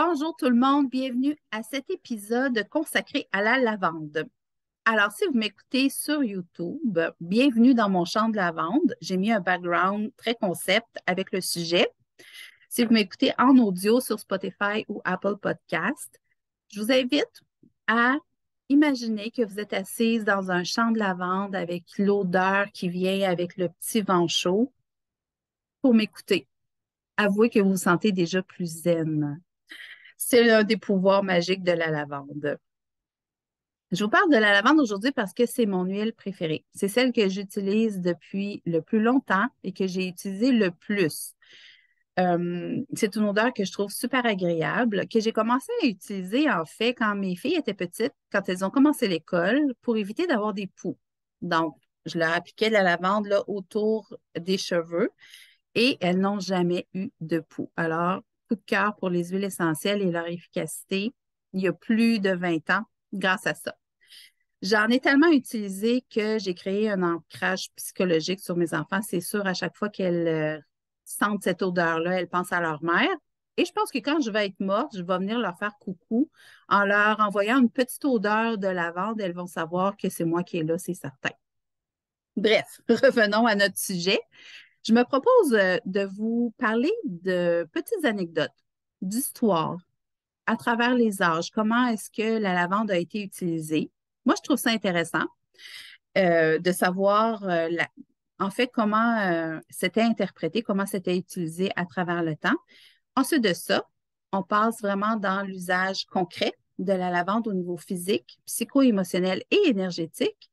Bonjour tout le monde, bienvenue à cet épisode consacré à la lavande. Alors, si vous m'écoutez sur YouTube, bienvenue dans mon champ de lavande. J'ai mis un background très concept avec le sujet. Si vous m'écoutez en audio sur Spotify ou Apple Podcast, je vous invite à imaginer que vous êtes assise dans un champ de lavande avec l'odeur qui vient avec le petit vent chaud pour m'écouter. Avouez que vous vous sentez déjà plus zen. C'est l'un des pouvoirs magiques de la lavande. Je vous parle de la lavande aujourd'hui parce que c'est mon huile préférée. C'est celle que j'utilise depuis le plus longtemps et que j'ai utilisée le plus. C'est une odeur que je trouve super agréable, que j'ai commencé à utiliser en fait quand mes filles étaient petites, quand elles ont commencé l'école, pour éviter d'avoir des poux. Donc, je leur appliquais de la lavande là, autour des cheveux et elles n'ont jamais eu de poux. Alors, coup de cœur pour les huiles essentielles et leur efficacité il y a plus de 20 ans grâce à ça. J'en ai tellement utilisé que j'ai créé un ancrage psychologique sur mes enfants. C'est sûr, à chaque fois qu'elles sentent cette odeur-là, elles pensent à leur mère. Et je pense que quand je vais être morte, je vais venir leur faire coucou en leur envoyant une petite odeur de lavande. Elles vont savoir que c'est moi qui est là, c'est certain. Bref, revenons à notre sujet. Je me propose de vous parler de petites anecdotes, d'histoires à travers les âges. Comment est-ce que la lavande a été utilisée? Moi, je trouve ça intéressant de savoir, en fait, comment c'était interprété, comment c'était utilisé à travers le temps. Ensuite de ça, on passe vraiment dans l'usage concret de la lavande au niveau physique, psycho-émotionnel et énergétique.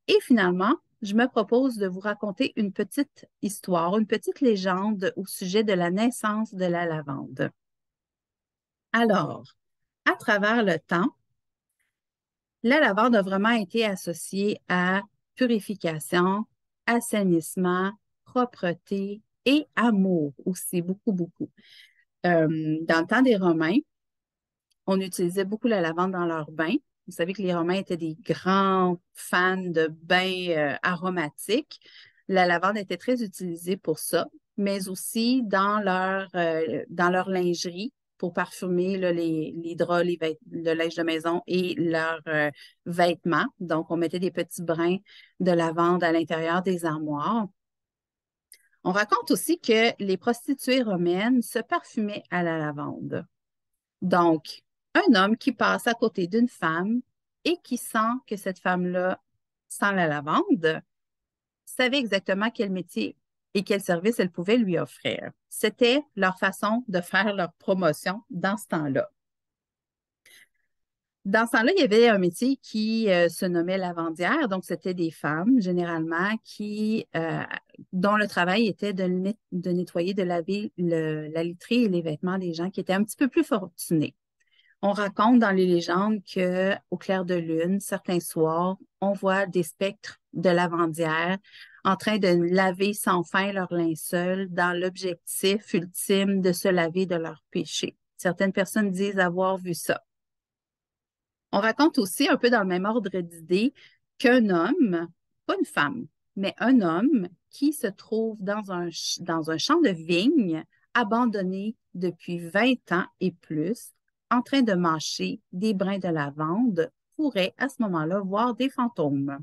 Et finalement, je me propose de vous raconter une petite histoire, une petite légende au sujet de la naissance de la lavande. Alors, à travers le temps, la lavande a vraiment été associée à purification, assainissement, propreté et amour aussi, beaucoup, beaucoup. Dans le temps des Romains, on utilisait beaucoup la lavande dans leurs bains. Vous savez que les Romains étaient des grands fans de bains aromatiques. La lavande était très utilisée pour ça, mais aussi dans leur lingerie pour parfumer là, les draps, le linge de maison et leurs vêtements. Donc, on mettait des petits brins de lavande à l'intérieur des armoires. On raconte aussi que les prostituées romaines se parfumaient à la lavande. Donc, un homme qui passe à côté d'une femme et qui sent que cette femme-là sent la lavande, savait exactement quel métier et quel service elle pouvait lui offrir. C'était leur façon de faire leur promotion dans ce temps-là. Dans ce temps-là, il y avait un métier qui se nommait lavandière. Donc, c'était des femmes, généralement, dont le travail était de nettoyer, de laver la literie et les vêtements des gens qui étaient un petit peu plus fortunés. On raconte dans les légendes qu'au clair de lune, certains soirs, on voit des spectres de lavandières en train de laver sans fin leur linceul dans l'objectif ultime de se laver de leurs péchés. Certaines personnes disent avoir vu ça. On raconte aussi, un peu dans le même ordre d'idée, qu'un homme, pas une femme, mais un homme qui se trouve dans un champ de vigne abandonné depuis 20 ans et plus, en train de mâcher des brins de lavande, pourrait à ce moment-là voir des fantômes.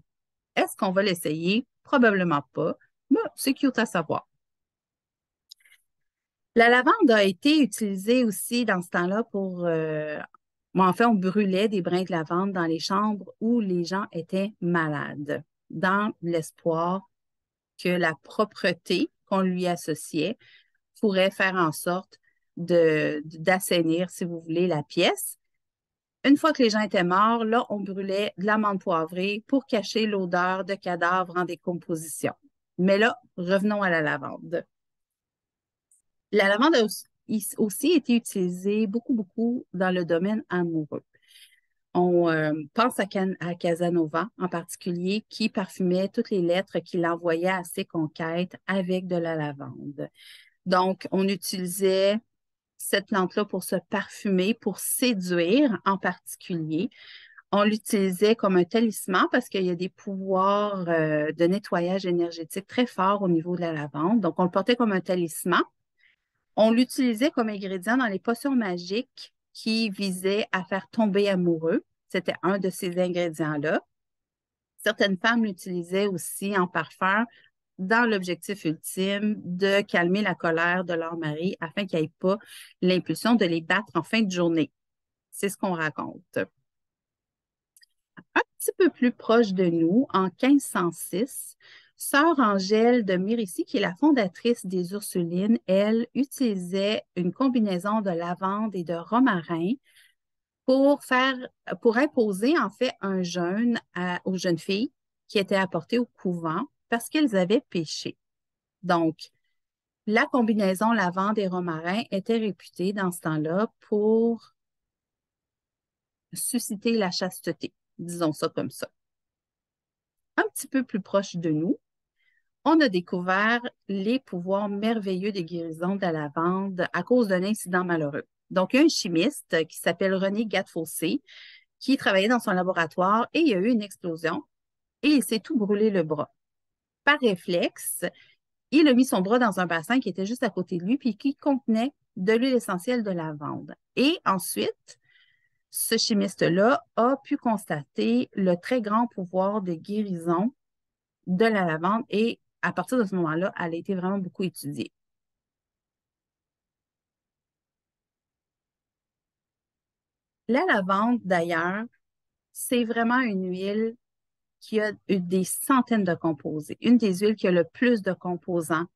Est-ce qu'on va l'essayer? Probablement pas, mais c'est cute à savoir. La lavande a été utilisée aussi dans ce temps-là en fait, on brûlait des brins de lavande dans les chambres où les gens étaient malades, dans l'espoir que la propreté qu'on lui associait pourrait faire en sorte d'assainir, si vous voulez, la pièce. Une fois que les gens étaient morts, là, on brûlait de l'amande poivrée pour cacher l'odeur de cadavres en décomposition. Mais là, revenons à la lavande. La lavande a aussi été utilisée beaucoup, beaucoup dans le domaine amoureux. On pense à Casanova en particulier, qui parfumait toutes les lettres qu'il envoyait à ses conquêtes avec de la lavande. Donc, on utilisait cette plante-là pour se parfumer, pour séduire en particulier. On l'utilisait comme un talisman parce qu'il y a des pouvoirs de nettoyage énergétique très forts au niveau de la lavande. Donc, on le portait comme un talisman. On l'utilisait comme ingrédient dans les potions magiques qui visait à faire tomber amoureux. C'était un de ces ingrédients-là. Certaines femmes l'utilisaient aussi en parfum dans l'objectif ultime de calmer la colère de leur mari afin qu'il n'y ait pas l'impulsion de les battre en fin de journée. C'est ce qu'on raconte. Un petit peu plus proche de nous, en 1506, Sœur Angèle de Mérici, qui est la fondatrice des Ursulines, elle utilisait une combinaison de lavande et de romarin pour imposer en fait un jeûne aux jeunes filles qui étaient apportées au couvent parce qu'elles avaient péché. Donc, la combinaison lavande et romarin était réputée dans ce temps-là pour susciter la chasteté, disons ça comme ça. Un petit peu plus proche de nous, on a découvert les pouvoirs merveilleux des guérisons de la lavande à cause d'un incident malheureux. Donc, il y a un chimiste qui s'appelle René Gattefossé qui travaillait dans son laboratoire et il y a eu une explosion et il s'est tout brûlé le bras. Par réflexe, il a mis son bras dans un bassin qui était juste à côté de lui puis qui contenait de l'huile essentielle de lavande. Et ensuite, ce chimiste-là a pu constater le très grand pouvoir de guérison de la lavande et à partir de ce moment-là, elle a été vraiment beaucoup étudiée. La lavande, d'ailleurs, c'est vraiment une huile qui a des centaines de composés, une des huiles qui a le plus de composants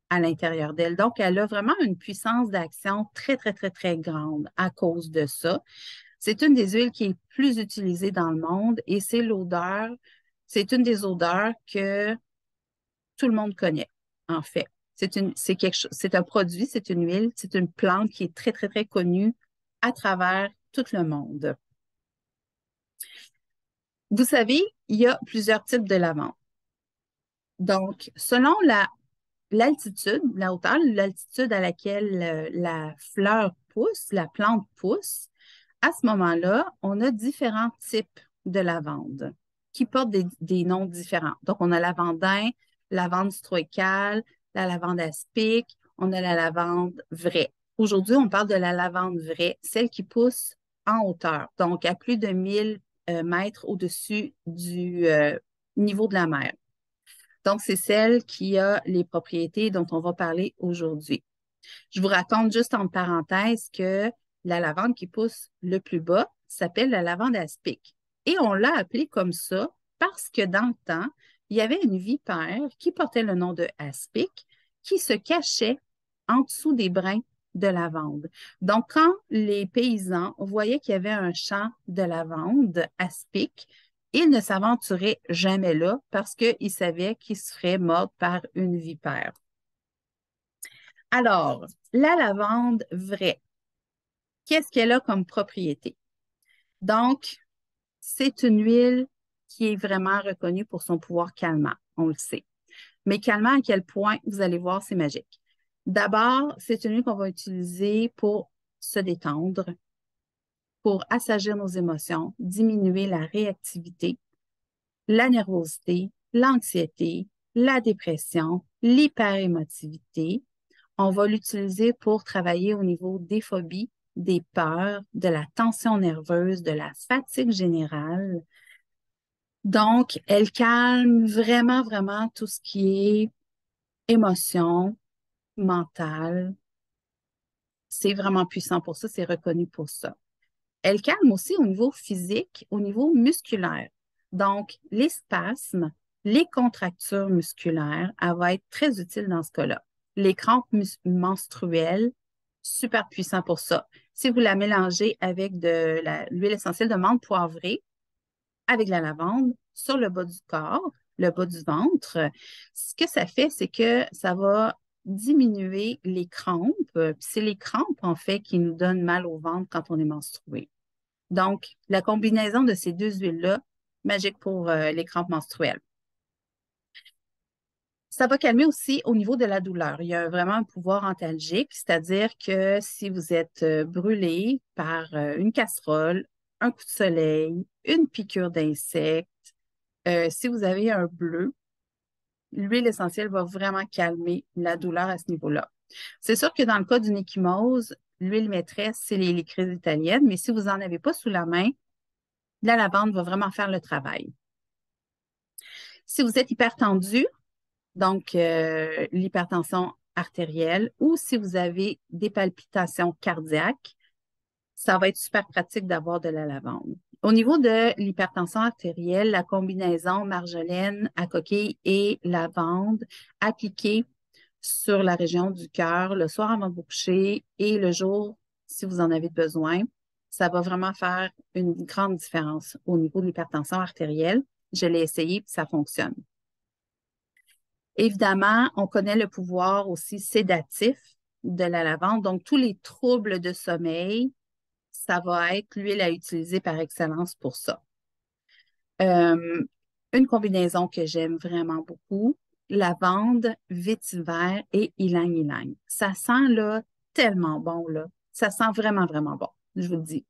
à l'intérieur d'elle. Donc, elle a vraiment une puissance d'action très, très, très, très grande à cause de ça. C'est une des huiles qui est plus utilisée dans le monde et c'est une des odeurs que tout le monde connaît, en fait. C'est un produit, c'est une huile, c'est une plante qui est très, très, très connue à travers tout le monde. Vous savez, il y a plusieurs types de lavande. Donc, selon l'altitude, la hauteur, l'altitude à laquelle la fleur pousse, la plante pousse, à ce moment-là, on a différents types de lavande qui portent des noms différents. Donc, on a lavandin, lavande stroïcale, la lavande aspic, on a la lavande vraie. Aujourd'hui, on parle de la lavande vraie, celle qui pousse en hauteur, donc à plus de 1000 mètres au-dessus du niveau de la mer. Donc, c'est celle qui a les propriétés dont on va parler aujourd'hui. Je vous raconte juste en parenthèse que la lavande qui pousse le plus bas s'appelle la lavande aspic. Et on l'a appelée comme ça parce que dans le temps, il y avait une vipère qui portait le nom de aspic qui se cachait en dessous des brins de lavande. Donc, quand les paysans voyaient qu'il y avait un champ de lavande aspic, ils ne s'aventuraient jamais là parce qu'ils savaient qu'ils se feraient mordre par une vipère. Alors, la lavande vraie, qu'est-ce qu'elle a comme propriété? Donc, c'est une huile qui est vraiment reconnue pour son pouvoir calmant, on le sait. Mais calmant à quel point, vous allez voir, c'est magique. D'abord, c'est une huile qu'on va utiliser pour se détendre, pour assagir nos émotions, diminuer la réactivité, la nervosité, l'anxiété, la dépression, l'hyperémotivité. On va l'utiliser pour travailler au niveau des phobies, des peurs, de la tension nerveuse, de la fatigue générale. Donc, elle calme vraiment, vraiment tout ce qui est émotion, mentale. C'est vraiment puissant pour ça, c'est reconnu pour ça. Elle calme aussi au niveau physique, au niveau musculaire. Donc, les spasmes, les contractures musculaires, elle va être très utile dans ce cas-là. Les crampes menstruelles, super puissant pour ça. Si vous la mélangez avec de l'huile essentielle de menthe poivrée, avec la lavande, sur le bas du corps, le bas du ventre, ce que ça fait, c'est que ça va diminuer les crampes. Puis c'est les crampes, en fait, qui nous donnent mal au ventre quand on est menstrué. Donc, la combinaison de ces deux huiles-là, magique pour les crampes menstruelles. Ça va calmer aussi au niveau de la douleur. Il y a vraiment un pouvoir antalgique, c'est-à-dire que si vous êtes brûlé par une casserole, un coup de soleil, une piqûre d'insecte, si vous avez un bleu, l'huile essentielle va vraiment calmer la douleur à ce niveau-là. C'est sûr que dans le cas d'une ecchymose, l'huile maîtresse, c'est les crises italiennes, mais si vous n'en avez pas sous la main, la lavande va vraiment faire le travail. Si vous êtes hypertendu, donc l'hypertension artérielle, ou si vous avez des palpitations cardiaques, ça va être super pratique d'avoir de la lavande. Au niveau de l'hypertension artérielle, la combinaison marjolaine à coquille et lavande appliquée sur la région du cœur le soir avant de vous coucher et le jour si vous en avez besoin, ça va vraiment faire une grande différence au niveau de l'hypertension artérielle. Je l'ai essayé et ça fonctionne. Évidemment, on connaît le pouvoir aussi sédatif de la lavande. Donc, tous les troubles de sommeil, ça va être l'huile à utiliser par excellence pour ça. Euh, une combinaison que j'aime vraiment beaucoup, lavande, vétiver et ylang-ylang. Ça sent là tellement bon, là. Ça sent vraiment, vraiment bon, je vous le dis.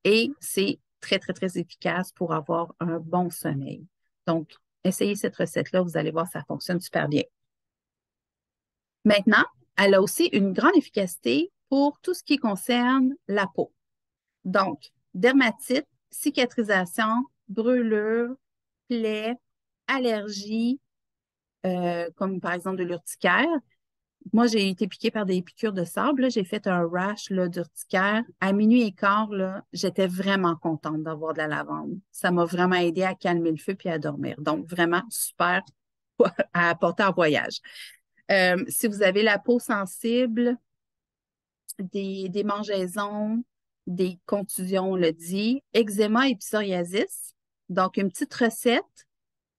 Et c'est très, très, très efficace pour avoir un bon sommeil. Donc, essayez cette recette-là, vous allez voir, ça fonctionne super bien. Maintenant, elle a aussi une grande efficacité pour tout ce qui concerne la peau. Donc, dermatite, cicatrisation, brûlure, plaies, allergies, comme par exemple de l'urticaire. Moi, j'ai été piquée par des piqûres de sable. Là. J'ai fait un rash là, d'urticaire. À minuit et quart, là, j'étais vraiment contente d'avoir de la lavande. Ça m'a vraiment aidé à calmer le feu puis à dormir. Donc, vraiment super à apporter en voyage. Si vous avez la peau sensible, des démangeaisons, des contusions, on le dit, eczéma et psoriasis. Donc, une petite recette,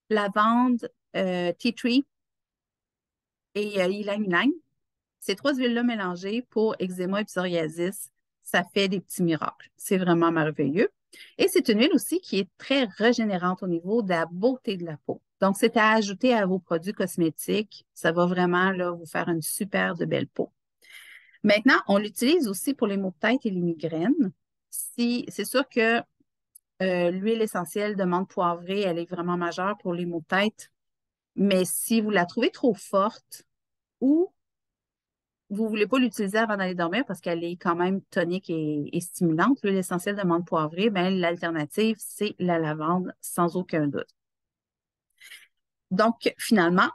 lavande, tea tree et ylang-ylang. Ces trois huiles-là mélangées pour eczéma et psoriasis, ça fait des petits miracles. C'est vraiment merveilleux. Et c'est une huile aussi qui est très régénérante au niveau de la beauté de la peau. Donc, c'est à ajouter à vos produits cosmétiques. Ça va vraiment là, vous faire une super de belle peau. Maintenant, on l'utilise aussi pour les maux de tête et les migraines. Si, c'est sûr que l'huile essentielle de menthe poivrée, elle est vraiment majeure pour les maux de tête. Mais si vous la trouvez trop forte ou vous ne voulez pas l'utiliser avant d'aller dormir parce qu'elle est quand même tonique et stimulante, l'huile essentielle de menthe poivrée, ben, l'alternative, c'est la lavande sans aucun doute. Donc, finalement,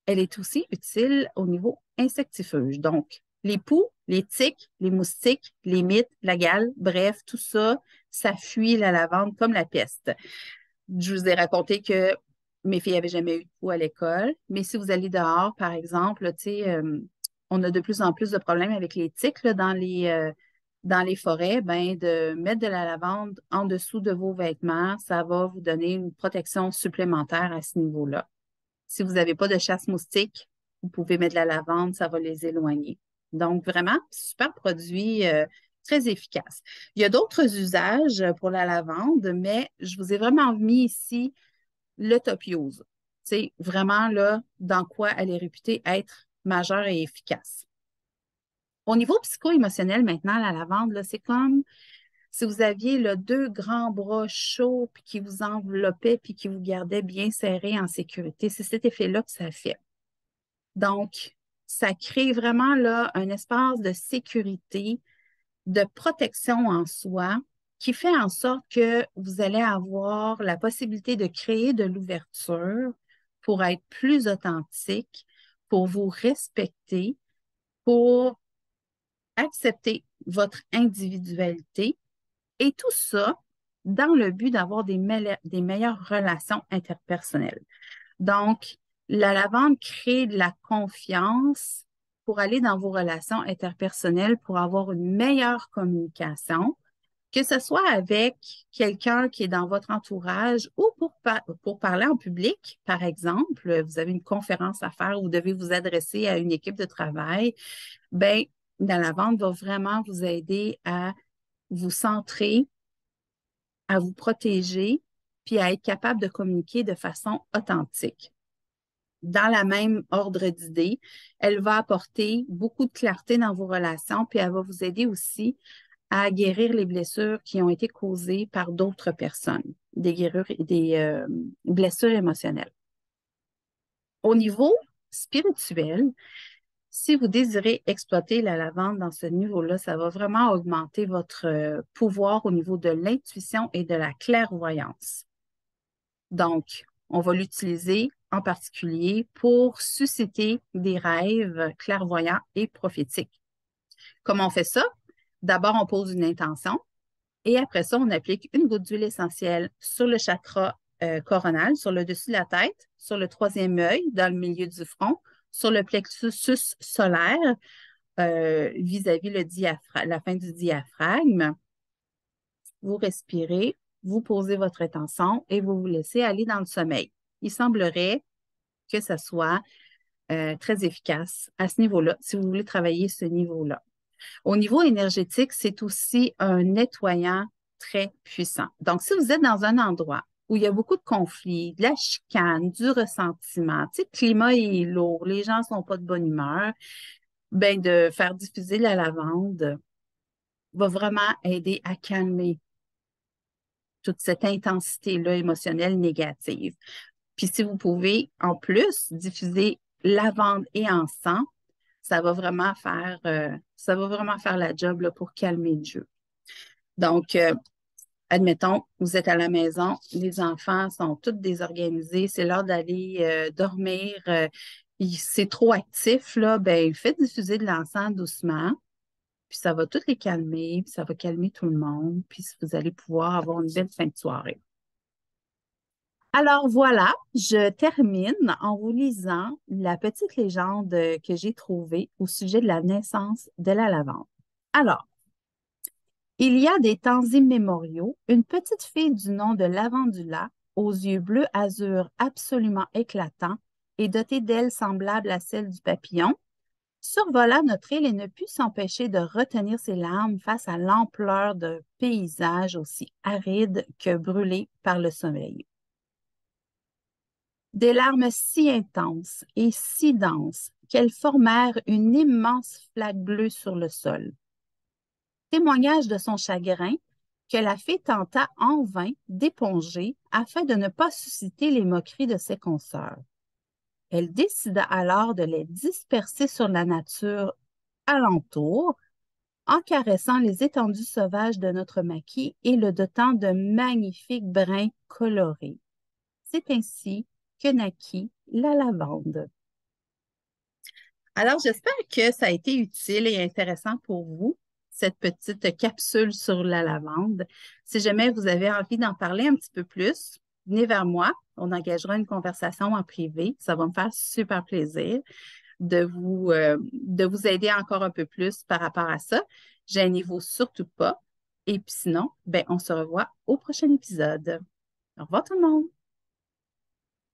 elle est aussi utile au niveau insectifuge. Donc, les poux, les tiques, les moustiques, les mites, la gale, bref, tout ça, ça fuit la lavande comme la peste. Je vous ai raconté que mes filles n'avaient jamais eu de poux à l'école, mais si vous allez dehors, par exemple, tu sais, on a de plus en plus de problèmes avec les tiques là, dans les forêts, ben, de mettre de la lavande en dessous de vos vêtements, ça va vous donner une protection supplémentaire à ce niveau-là. Si vous n'avez pas de chasse moustique, vous pouvez mettre de la lavande, ça va les éloigner. Donc, vraiment, super produit, très efficace. Il y a d'autres usages pour la lavande, mais je vous ai vraiment mis ici le top use. C'est vraiment là dans quoi elle est réputée être majeure et efficace. Au niveau psycho-émotionnel, maintenant, la lavande, là, c'est comme si vous aviez là, deux grands bras chauds puis qui vous enveloppaient puis qui vous gardaient bien serrés en sécurité. C'est cet effet-là que ça fait. Donc, ça crée vraiment là un espace de sécurité, de protection en soi qui fait en sorte que vous allez avoir la possibilité de créer de l'ouverture pour être plus authentique, pour vous respecter, pour accepter votre individualité et tout ça dans le but d'avoir des meilleures relations interpersonnelles. Donc, la lavande crée de la confiance pour aller dans vos relations interpersonnelles, pour avoir une meilleure communication, que ce soit avec quelqu'un qui est dans votre entourage ou pour parler en public, par exemple, vous avez une conférence à faire ou vous devez vous adresser à une équipe de travail, bien, la lavande va vraiment vous aider à vous centrer, à vous protéger, puis à être capable de communiquer de façon authentique. Dans la même ordre d'idée, elle va apporter beaucoup de clarté dans vos relations, puis elle va vous aider aussi à guérir les blessures qui ont été causées par d'autres personnes, des blessures émotionnelles. Au niveau spirituel, Si vous désirez exploiter la lavande dans ce niveau-là, ça va vraiment augmenter votre pouvoir au niveau de l'intuition et de la clairvoyance. Donc, on va l'utiliser en particulier pour susciter des rêves clairvoyants et prophétiques. Comment on fait ça? D'abord, on pose une intention et après ça, on applique une goutte d'huile essentielle sur le chakra coronal, sur le dessus de la tête, sur le troisième œil, dans le milieu du front, sur le plexus solaire, vis-à-vis la fin du diaphragme. Vous respirez, vous posez votre intention et vous vous laissez aller dans le sommeil. Il semblerait que ça soit très efficace à ce niveau-là, si vous voulez travailler ce niveau-là. Au niveau énergétique, c'est aussi un nettoyant très puissant. Donc, si vous êtes dans un endroit où il y a beaucoup de conflits, de la chicane, du ressentiment, tu sais, le climat est lourd, les gens ne sont pas de bonne humeur, ben de faire diffuser la lavande va vraiment aider à calmer toute cette intensité-là émotionnelle négative. Puis si vous pouvez, en plus, diffuser lavande et encens, ça va vraiment faire la job là, pour calmer le jeu. Donc, admettons, vous êtes à la maison, les enfants sont tous désorganisés, c'est l'heure d'aller dormir, c'est trop actif, là, ben faites diffuser de l'encens doucement, puis ça va tous les calmer, puis ça va calmer tout le monde, puis vous allez pouvoir avoir une belle fin de soirée. Alors voilà, je termine en vous lisant la petite légende que j'ai trouvée au sujet de la naissance de la lavande. Alors, il y a des temps immémoriaux, une petite fille du nom de Lavandula, aux yeux bleu azur absolument éclatants et dotée d'ailes semblables à celles du papillon, survola notre île et ne put s'empêcher de retenir ses larmes face à l'ampleur d'un paysage aussi aride que brûlé par le soleil. Des larmes si intenses et si denses qu'elles formèrent une immense flaque bleue sur le sol. Témoignage de son chagrin que la fée tenta en vain d'éponger afin de ne pas susciter les moqueries de ses consoeurs. Elle décida alors de les disperser sur la nature alentour, en caressant les étendues sauvages de notre maquis et le dotant de magnifiques brins colorés. C'est ainsi que naquit la lavande. Alors, j'espère que ça a été utile et intéressant pour vous, cette petite capsule sur la lavande. Si jamais vous avez envie d'en parler un petit peu plus, venez vers moi. On engagera une conversation en privé. Ça va me faire super plaisir de vous aider encore un peu plus par rapport à ça. Gênez-vous surtout pas. Et puis sinon, ben, on se revoit au prochain épisode. Au revoir tout le monde!